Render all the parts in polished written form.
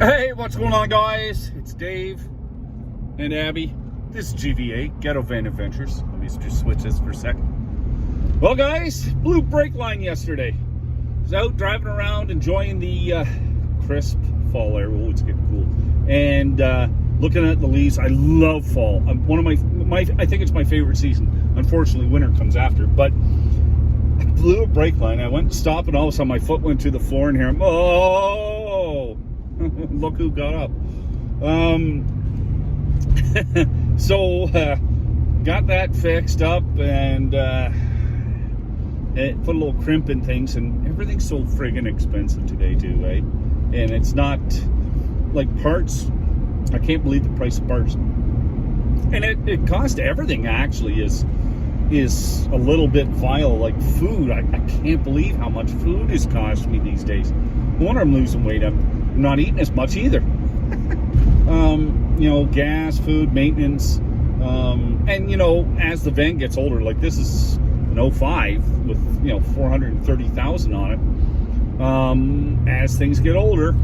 Hey, what's going on, guys? It's Dave and Abby. This is GVA, Ghetto Van Adventures. Let me just switch this for a second. Well, guys, blew brake line yesterday. Was out driving around, enjoying the crisp fall air. Oh, it's getting cool. And looking at the leaves. I love fall. One of my I think it's my favorite season. Unfortunately, winter comes after. But I blew a brake line. I went to stop, and all of a sudden my foot went to the floor, and here, oh! Look who got up. So got that fixed up, and it put a little crimp in things, and everything's so friggin' expensive today too, right? And it's not like parts. I can't believe the price of parts. And it cost everything actually is a little bit vile. Like food, I can't believe how much food is costing me these days. No wonder I'm losing weight. I'm not eating as much either. You know, gas, food, maintenance, and you know, as the van gets older, like this is an 05 with 430,000 on it. As things get older,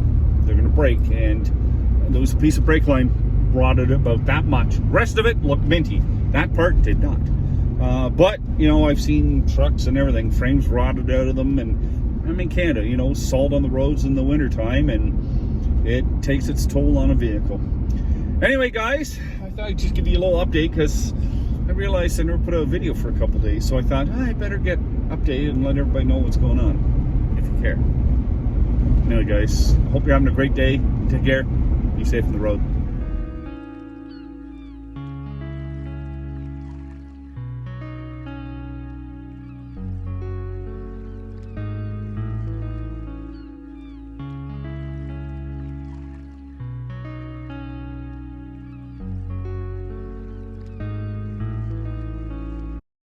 they're gonna break, and there was a piece of brake line rotted about that much. The rest of it looked minty. That part did not. But you know, I've seen trucks and everything, frames rotted out of them, and I'm in Canada, you know, salt on the roads in the wintertime, and it takes its toll on a vehicle. Anyway, guys, I thought I'd just give you a little update because I realized I never put out a video for a couple days, so I thought I better get updated and let everybody know what's going on, if you care. Anyway, guys, I hope you're having a great day. Take care. Be safe on the road.